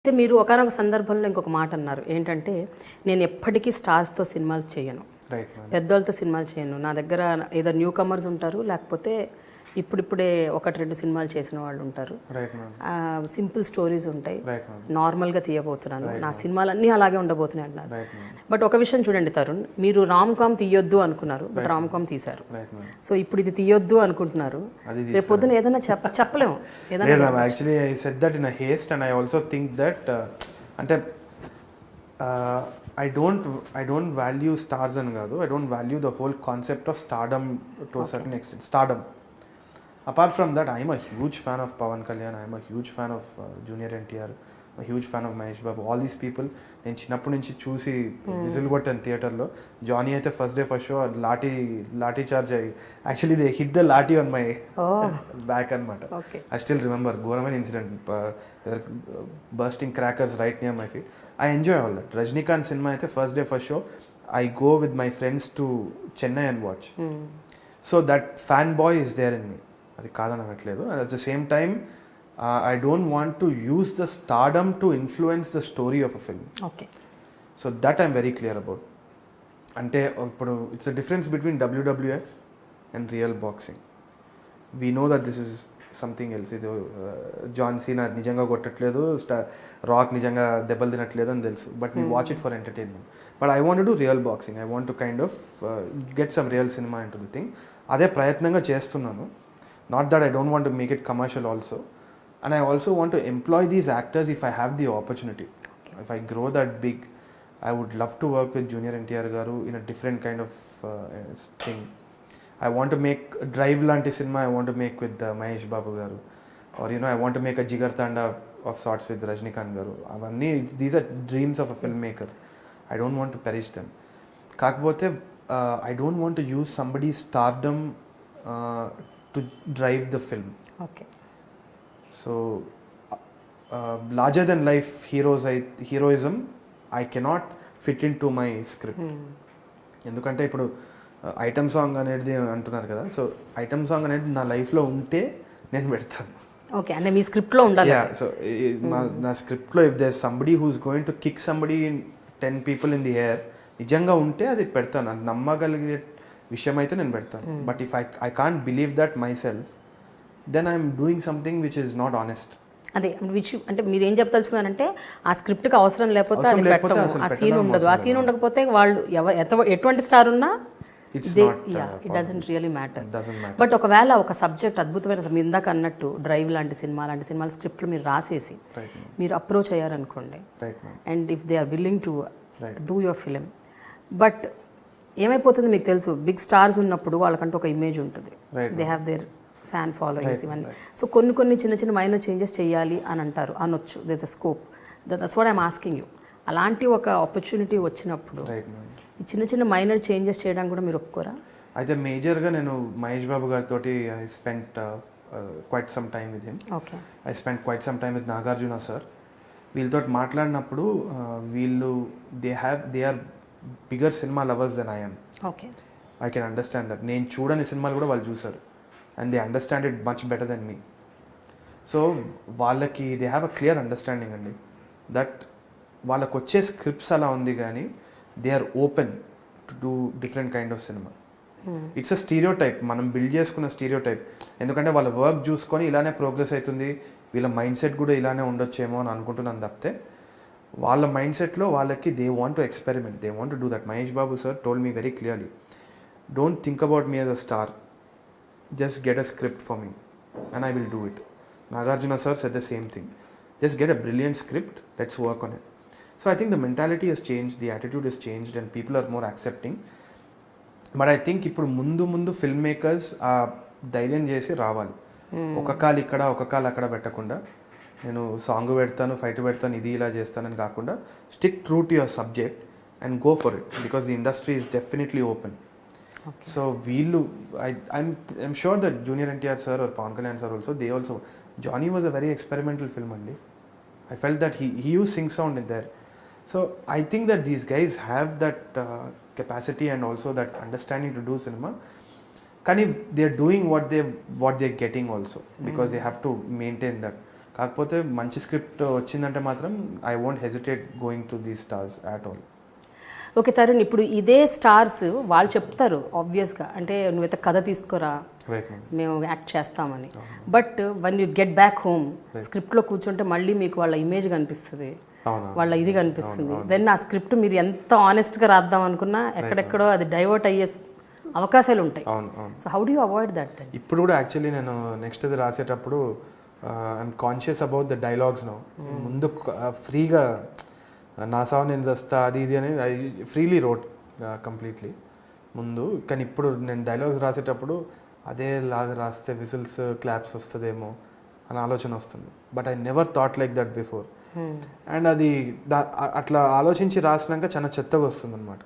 అయితే మీరు ఒకానొక సందర్భంలో ఇంకొక మాట అన్నారు ఏంటంటే నేను ఎప్పటికీ స్టార్స్తో సినిమాలు చేయను, రైట్ మ్యామ్. పెద్దోళ్ళతో సినిమాలు చేయను. నా దగ్గర ఏదో న్యూ కమర్స్ ఉంటారు, లేకపోతే ఇప్పుడిప్పుడే ఒకటి రెండు సినిమాలు చేసిన వాళ్ళు ఉంటారు. Right ma'am. సింపుల్ స్టోరీస్ ఉంటాయి, రైట్ మ్యామ్. నార్మల్గా తీయబోతున్నాను, నా సినిమాలు అన్నీ అలాగే ఉండబోతున్నాయి అన్నారు. Right ma'am. బట్ ఒక విషయం చూడండి తరుణ్, మీరు రామ్ కామ్ తీయొద్దు అనుకున్నారు, బట్ రామ్ కామ్ తీశారు. Right ma'am. సో ఇప్పుడు ఇది తీయొద్దు అనుకుంటున్నారు, అది రేపు పొద్దున ఏదైనా చెప్పలేము. లేదు ma'am, actually I said that in a haste and I also think that అంటే ఐ డోంట్ వాల్యూ స్టార్స్ అని కాదు, I don't value the whole concept of stardom to certain extent. Stardom apart from that, I am a huge fan of Pawan Kalyan, I am a huge fan of Junior NTR, a huge fan of Mahesh Babu, all these people నేను చిన్నప్పటి నుంచి చూసి whistle కొట్టాను థియేటర్లో. జానీ అయితే first day first show lathi charge అయ్యి actually they hit the lathi on my back అనమాట. ఐ స్టిల్ రిమెంబర్, ఘోరమైన incident, bursting crackers right near my feet. I enjoy all that. Rajinikanth సినిమా అయితే first day first show I go with my friends to Chennai and watch. So that fan boy is there in me, అది కాదని అనట్లేదు. And at the same time I don't want to use the stardom to influence the story of a film. Okay, so that I'm very clear about. అంటే ఇప్పుడు it's a difference between WWF and real boxing. We know that this is something else. ఇది John Cena నిజంగా కొట్టట్లేదు, rock నిజంగా దెబ్బలు తినట్లేదు అని తెలుసు, but we watch it for entertainment. But I want to do real boxing, I want to kind of get some real cinema in to the thing. అదే ప్రయత్నంగా చేస్తున్నాను. Not that I don't want to make it commercial also. And I also want to employ these actors if I have the opportunity. Okay. If I grow that big, I would love to work with Junior NTR garu in a different kind of thing. I want to make a Drive lanti cinema, I want to make with Mahesh Babu garu. Or I want to make a Jigar Tanda of sorts with Rajnikant garu. Avanni, these are dreams of a filmmaker. I don't want to perish them. Kakapothe, I don't want to use somebody's stardom to drive the film. Okay. So larger than life heroism I cannot fit into my script. ఎందుకంటే ఇప్పుడు item song అనేది అంటున్నారు కదా, so item song అనేది నా లైఫ్లో ఉంటే నేను పెడతాను. ఓకే, అంటే మీ స్క్రిప్ట్లో ఉండాలి. యా, సో నా స్క్రిప్ట్లో if there somebody who is going to kick somebody in 10 people in the air నిజంగా ఉంటే అది పెడతాను, అది నమ్మగలిగే విషయం అయితే నేను పెడతాను. But if I can't believe that myself, then I'm doing something which is not honest. అదే విచ్ అంటే మీరు ఏం చెప్తలుచుకున్నారంటే ఆ స్క్రిప్ట్కి అవసరం లేకపోతే అది పెట్టము, ఆ సీన్ ఉండదు. ఆ సీన్ ఉండకపోతే వాళ్ళు ఎటువంటి స్టార్ ఉన్నా it doesn't really matter. But ఒకవేళ ఒక సబ్జెక్ట్ అద్భుతమైన, మీరు ఇందాక అన్నట్టు డ్రైవ్ లాంటి సినిమాల స్క్రిప్ట్లు మీరు రాసేసి మీరు అప్రోచ్ అయ్యారనుకోండి, and if they are willing to do your film, but ఏమైపోతుంది మీకు తెలుసు, బిగ్ స్టార్స్ ఉన్నప్పుడు వాళ్ళకంటూ ఒక ఇమేజ్ ఉంటుంది, they have their fan followings ఇవన్నీ. సో కొన్ని చిన్న మైనర్ చేంజెస్ చేయాలి అని అంటారు, అనొచ్చు, there is a scope. That's what I'm asking you. అలాంటి ఒక ఆపర్చునిటీ వచ్చినప్పుడు ఈ చిన్న మైనర్ చేంజెస్ చేయడానికి కూడా మీరు ఒప్పుకోరా? అయితే మేజర్గా నేను మహేష్ బాబు గారితో I spent quite some time with him. Okay, I spent quite some time with Nagarjuna sir. వీళ్ళతో మాట్లాడినప్పుడు వీళ్ళు దే ఆర్ బిగ్గర్ సినిమా lovers then I am. Okay, I can understand that. నేను చూడని సినిమాలు కూడా వాళ్ళు చూసారు and they understand it much better than me. So వాళ్ళకి they have a clear understanding అండి, దట్ వాళ్ళకు వచ్చే స్క్రిప్ట్స్ అలా ఉంది, కానీ they are open to do different kind of cinema. It's a stereo type, మనం బిల్డ్ చేసుకున్న స్టీరియో టైప్. ఎందుకంటే వాళ్ళ వర్క్ చూసుకొని ఇలానే ప్రోగ్రెస్ అవుతుంది, వీళ్ళ మైండ్ సెట్ కూడా ఇలానే ఉండొచ్చేమో అని అనుకుంటున్నాను తప్పితే వాళ్ళ మైండ్ సెట్లో వాళ్ళకి they want to experiment, they want to do that. Mahesh Babu sir told me very clearly, don't think about me as a star, just get a script for me and I will do it. Nagarjuna sir said the same thing, just get a brilliant script, let's work on it. So I think the mentality has changed, the attitude has changed and people are more accepting. But I think ఇప్పుడు ముందు film makers ఆ ధైర్యం చేసి రావాలి. ఒక కాలు ఇక్కడ ఒక కాలు అక్కడ పెట్టకుండా, నేను సాంగ్ పెడతాను, ఫైట్ పెడతాను, ఇది ఇలా చేస్తానని కాకుండా stick true to your subject and go for it, because the industry is definitely open. So I'm sure that Junior NTR sir or Pawan Kalyan sir also, Johnny was a very experimental film andi. I felt that he used sync sound in there. So I think that these guys have that capacity and also that understanding to do cinema. Kani they're doing what they're getting also, because they have to maintain that. కాకపోతే మంచి script వచ్చిందంటే మాత్రం I won't hesitate going to the stars at all. Okay Tarun, ఇప్పుడు ఇదే stars వాళ్ళు చెప్తారు ఆబ్వియస్గా, అంటే నువ్వైతే కథ తీసుకురా మేము యాక్ట్ చేస్తామని. But one you get back home స్క్రిప్ట్లో కూర్చుంటే మళ్ళీ మీకు వాళ్ళ ఇమేజ్ కనిపిస్తుంది, వాళ్ళ ఇది కనిపిస్తుంది. దెన్ ఆ స్క్రిప్ట్ మీరు ఎంత ఆనెస్ట్గా రాద్దాం అనుకున్నా ఎక్కడెక్కడో అది డైవర్ట్ అయ్యే అవకాశాలు ఉంటాయి. So how do you avoid that? ఇప్పుడు కూడా యాక్చువల్లీ నేను నెక్స్ట్ ఇది రాసేటప్పుడు I'm conscious about the dialogues no. ముందు ఫ్రీగా నా సావు నేను చేస్తా అది ఇది అని ఐ ఫ్రీలీ రోట్ కంప్లీట్లీ ముందు. కానీ ఇప్పుడు నేను డైలాగ్స్ రాసేటప్పుడు అదే లాగా రాస్తే విజిల్స్ క్లాప్స్ వస్తుందేమో అని ఆలోచన వస్తుంది. But I never thought like that before. And అది అట్లా ఆలోచించి రాసినాక చాలా చెత్తగా వస్తుంది అనమాట.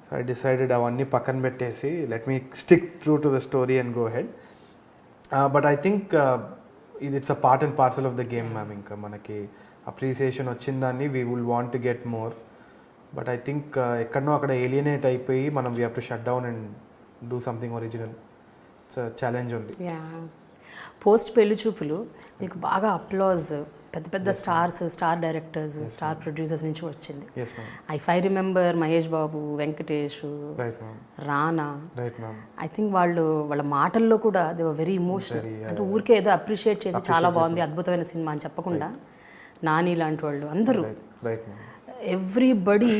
సో ఐ డిసైడెడ్ అవన్నీ పక్కన పెట్టేసి let me stick true to the story and go head. But I think it's a part and parcel of the game ma'am. ఇంకా మనకి అప్రిసియేషన్ వచ్చిందాన్ని we will want to get more. But I think ఎక్కడనో అక్కడ alienate అయిపోయి మనం we have to shut down and do something original. It's challenge ఉంది. Post Pelli Choopulu మీకు బాగా అప్లాజ్ పెద్ద పెద్ద stars, star directors, star producers నుంచి వచ్చింది. I remember Mahesh Babu, Venkatesh, Rana. I think వాళ్ళ మాటల్లో కూడా దే వర్ వెరీ ఇమోషనల్. అంటే ఊరికే ఏదో అప్రిషియేట్ చేసి చాలా బాగుంది అద్భుతమైన సినిమా అని చెప్పకుండా నాని లాంటి వాళ్ళు అందరూ ఎవ్రీబడి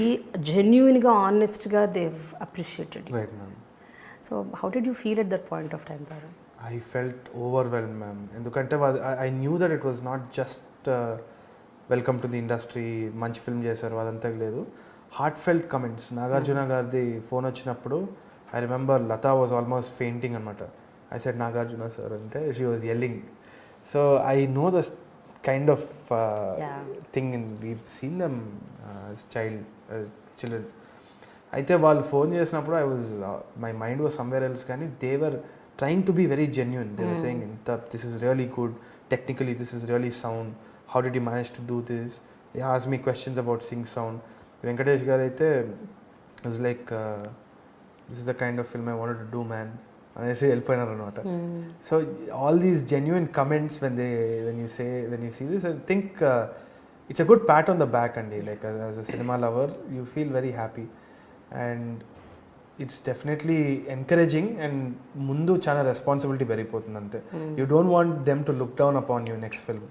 జెన్యూన్గా ఆనెస్ట్గా they've appreciated. So how did you feel at that point of time తారు? I felt overwhelmed, ma'am. ఎందుకంటే I knew that it was not just welcome to the industry, మంచి ఫిల్మ్ చేశారు అదంతా లేదు. Heart felt comments. నాగార్జున గారిది phone వచ్చినప్పుడు I remember Lata was almost fainting అనమాట. I said Nagarjuna sir అంటే she was yelling. So I know the kind of thing in we seen them children. అయితే వాళ్ళు ఫోన్ చేసినప్పుడు my mind was somewhere else. కానీ they were trying to be very genuine. They were saying, this is really good, technically this is really sound, how did you manage to do this? They asked me questions about sync sound. Venkatesh garu aithe was like, this is the kind of film I wanted to do, man. Anesi helpoyaru anamata. So all these genuine comments when you see this, I think it's a good pat on the back, and like as a cinema lover you feel very happy, and it's definitely encouraging. And ముందు చాలా responsibility పెరిగిపోతుంది అంతే. You don't want them to look down upon you next film.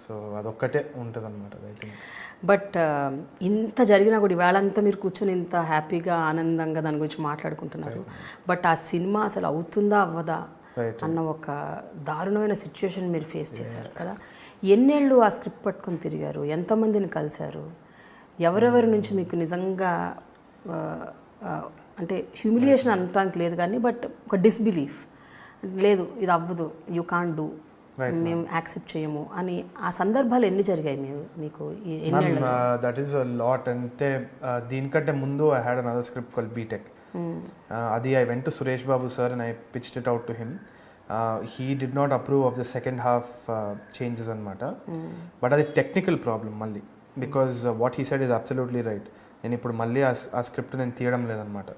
So అదొక్కటే ఉంటుంది అనమాట I think. But ఇంత జరిగినా కూడా ఇవాళంతా మీరు కూర్చొని ఇంత హ్యాపీగా ఆనందంగా దాని గురించి మాట్లాడుకుంటున్నారు. బట్ ఆ సినిమా అసలు అవుతుందా అవ్వదా అన్న ఒక దారుణమైన సిచ్యువేషన్ మీరు ఫేస్ చేశారు కదా. ఎన్నేళ్ళు ఆ స్క్రిప్ట్ పట్టుకొని తిరిగారు? ఎంతమందిని కలిశారు? ఎవరెవరి నుంచి మీకు నిజంగా అంటే హ్యూమిలియేషన్ అనటానికి లేదు కానీ బట్ ఒక డిస్బిలీఫ్, లేదు ఇది అవ్వదు, యూ కాంట్ డూ, మేము యాక్సెప్ట్ చేయము అని ఆ సందర్భాలు ఎన్ని జరిగాయి మీకు? That is a lot. అంటే దీనికంటే ముందు I had another script called B Tech. అది I went to Suresh Babu sir and I pitched it out to him. He did not approve of the second half changes అనమాట. బట్ అది టెక్నికల్ ప్రాబ్లం మళ్ళీ, because what he said is absolutely right. నేను ఇప్పుడు మళ్ళీ ఆ script నేను తీయడం లేదనమాట.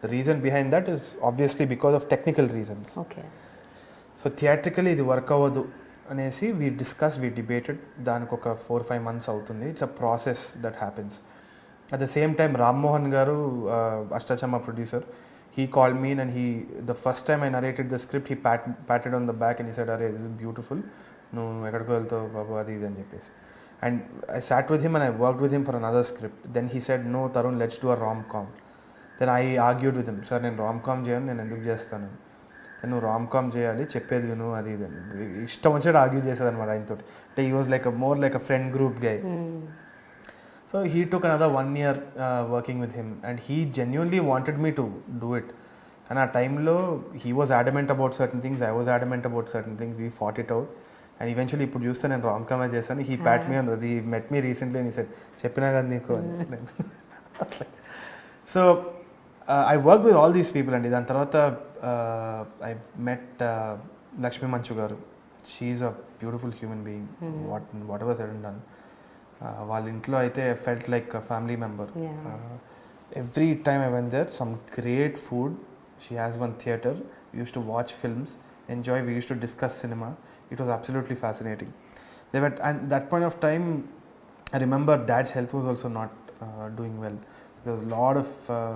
The reason behind that is obviously because of technical reasons. Okay. So theatrically ఇది వర్క్ అవ్వదు అనేసి వీ డిబేటెడ్. దానికి ఒక 4-5 months అవుతుంది. It's a process that happens. At the same time Rammohan గారు, Ashtachamma producer, he called me and the first time I narrated the script, he patted on the back and he said, "Arey, this is beautiful. No, ekkadiko veltavo babu adi idi" అని చెప్పేసి. And I sat with him and I worked with him for another script. Then he said, "No, Tharun, let's do a rom-com." Then I argued with him, "Sir, నేను rom-com చేయను, నేను ఎందుకు చేస్తాను? నువ్వు rom-com చేయాలి, చెప్పేది విను అది ఇది" ఇష్టం వచ్చాడు ఆర్గ్యూ చేసేది అనమాట ఆయనతో. అంటే he was like more like a friend group guy. So he took another 1 year working with him and he genuinely wanted me to do it. And ఆ టైంలో he was adamant about certain things, I was adamant about certain things, we fought it out. And eventually ఇప్పుడు చూస్తే నేను rom-com చేశాను. He pat me on the, he met me recently and he said, చెప్పినా కదా నీకు. So I worked with all these people అండి. దాని తర్వాత I met Lakshmi Manchu garu. She is a beautiful human being. Whatever said and done. వాళ్ళ ఇంట్లో అయితే felt like family member. Every time I went there, some great food. She has one theatre, we used to watch films, enjoy, we used to discuss cinema. It was absolutely fascinating. They were, and that point of time, I remember Dad's health was also not doing well. There was a lot of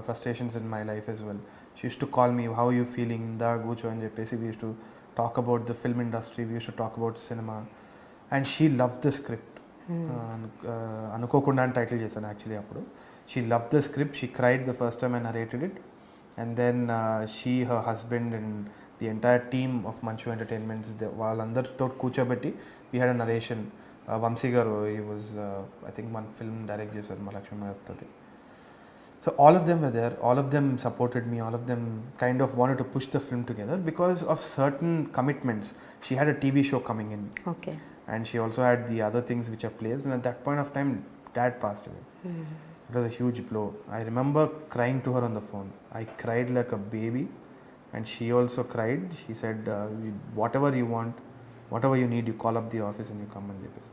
frustrations in my life as well. She used to call me, how are you feeling? Da gucho and JPC. We used to talk about the film industry. We used to talk about cinema. And she loved the script. Anukokunda and title చేశాను actually అప్పుడు. She loved the script. She cried the first time I narrated it. And then she, her husband and the entire team of Manchu Entertainments, వాళ్ళందరితో కూర్చోబెట్టి we had a narration. Vamsi garu, he was I think one film direct చేశారు మా లక్ష్మీ తోటి. So all of them were there, all of them supported me, all of them kind of wanted to push the film together because of certain commitments. She had a TV show coming in. Okay. And she also had the other things which are placed, and at that point of time Dad passed away. It was a huge blow. I remember crying to her on the phone. I cried like a baby, and she also cried. She said, whatever you want, whatever you need, you call up the office and you come and get this.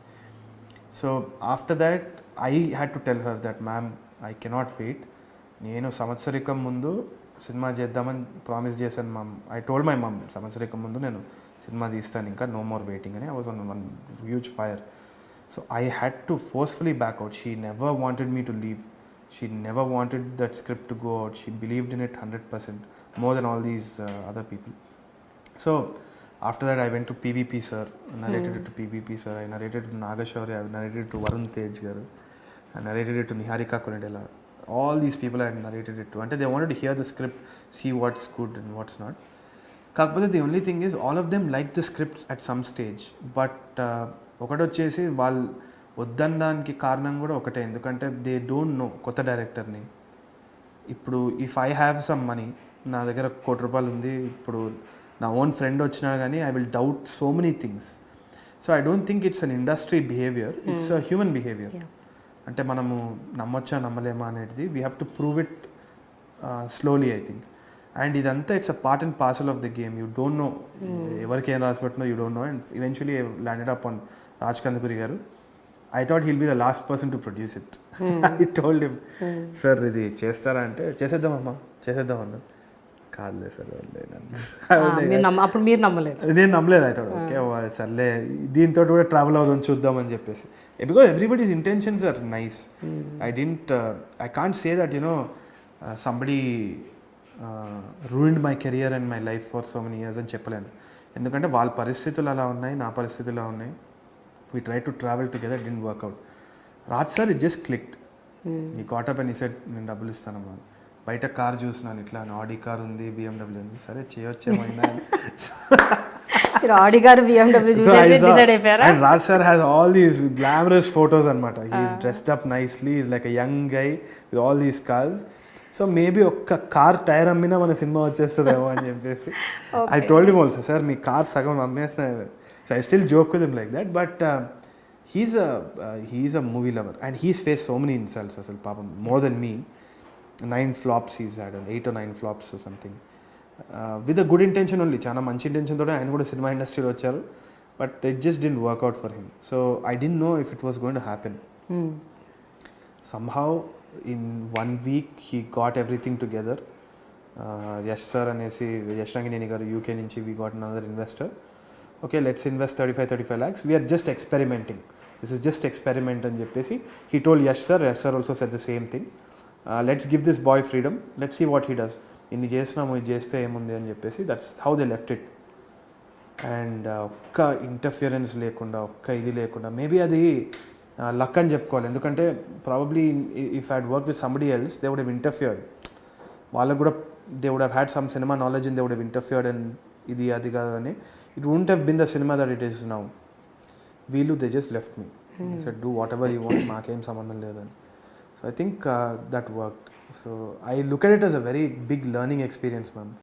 So after that I had to tell her that, ma'am, I cannot wait. నేను సంవత్సరికం ముందు cinema చేద్దామని promise చేశాను మమ్. I told my మమ్, సంవత్సరికం ముందు నేను cinema తీస్తాను, ఇంకా no more waiting అని. I was on one huge fire. So I had to forcefully back out. She never wanted me to leave. She never wanted that script to go out. She believed in it 100%, more than all these other people. So after that I went to PVP sir, narrated it to PVP sir, I narrated it to Nagashaurya, I narrated it to Varun Tej garu, I narrated it to Niharika Konedela. All these people I narrated it to. And they wanted to hear the script, see what's good and what's not. కాకపోతే the only thing is all of them liked the script at some stage, but ఒకటి వచ్చేసి వాళ్ళు వద్దనడానికి కారణం కూడా ఒకటే. ఎందుకంటే they don't know కొత్త డైరెక్టర్ని. ఇప్పుడు if I have some money, నా దగ్గర ₹1,00,00,000 ఉంది, ఇప్పుడు నా ఓన్ ఫ్రెండ్ వచ్చినా కానీ I will doubt so many things. So I don't think it's an industry behavior, it's a human behavior. అంటే మనము నమ్మొచ్చా నమ్మలేమా అనేది we have to prove it slowly I think. And ఇదంతా it's a part and parcel of the game. You don't know ఎవరికి ఏం రాసి పెట్టినో, you don't know. And eventually landed up on Raj Kandukuri గారు. I thought he'll be the last person to produce it. I told him, sir, ఇది చేస్తారా అంటే, చేసేద్దామమ్మా అన్నా. కాదులే సార్, అప్పుడు మీరు నమ్మలేదు. నేను నమ్మలేదు. I thought, ఓకే సర్లే దీంతో కూడా ట్రావెల్ అవుదాం చూద్దామని చెప్పేసి. Because everybody's intentions are nice. I can't say that, somebody ruined my career and my life for so many years అని చెప్పలేను. ఎందుకంటే వాళ్ళ పరిస్థితులు అలా ఉన్నాయి, నా పరిస్థితులు అలా ఉన్నాయి. We tried to travel together, it didn't work out. Raj sir, it just clicked. He got up and he said, నేను డబ్బులు ఇస్తానమ్మా. బయట కార్ చూసినాను, ఇట్లా ఆడి కార్ ఉంది, BMW ఉంది. సరే చేయొచ్చేమైనా. ఆడి కార్ BMW చూసి డిసైడ్ అయిపోయారా? And Raj sir has all these glamorous photos అన్నమాట. He is dressed up nicely, he is like a young guy with all these cars. So maybe ఒక్క car tyre అమ్మినా మన cinema వచ్చేస్తుందేమో అని చెప్పేసి I told him also, sir me car సగం అమ్మేస్తాను. So I still joke with him like that, but he's a movie lover and he's faced so many insults as well, more than me. 9 flops he's had, 8 or 9 flops or something, with a good intention only. Chana manchi intention tho ayana kuda cinema industry lo vacharu, but it just didn't work out for him. So I didn't know if it was going to happen. Somehow in 1 week he got everything together. Yash sir anesi Yash Rangineni garu UK nunchi we got another investor. Okay, let's invest 35 lakhs. We are just experimenting. This is just experiment అని చెప్పేసి he told Yash sir also said the same thing. Let's give this boy freedom. Let's see what he does. ఇన్ని చేసినాము, ఇది చేస్తే ఏముంది అని చెప్పేసి that's how they left it. And ఒక్క ఇంటర్ఫియరెన్స్ లేకుండా, ఒక్క ఇది లేకుండా, మేబీ అది లక్ అని చెప్పుకోవాలి. ఎందుకంటే probably if I work with somebody else they would have interfered. వాళ్ళకు కూడా they would have had some cinema knowledge and they would have interfered అండ్ ఇది అది కాదని. It wouldn't have been the cinema that it is now. Veelu, they just left me. They said, do whatever you want, maakem sambandham ledani. So I think that worked. So I look at it as a very big learning experience, ma'am.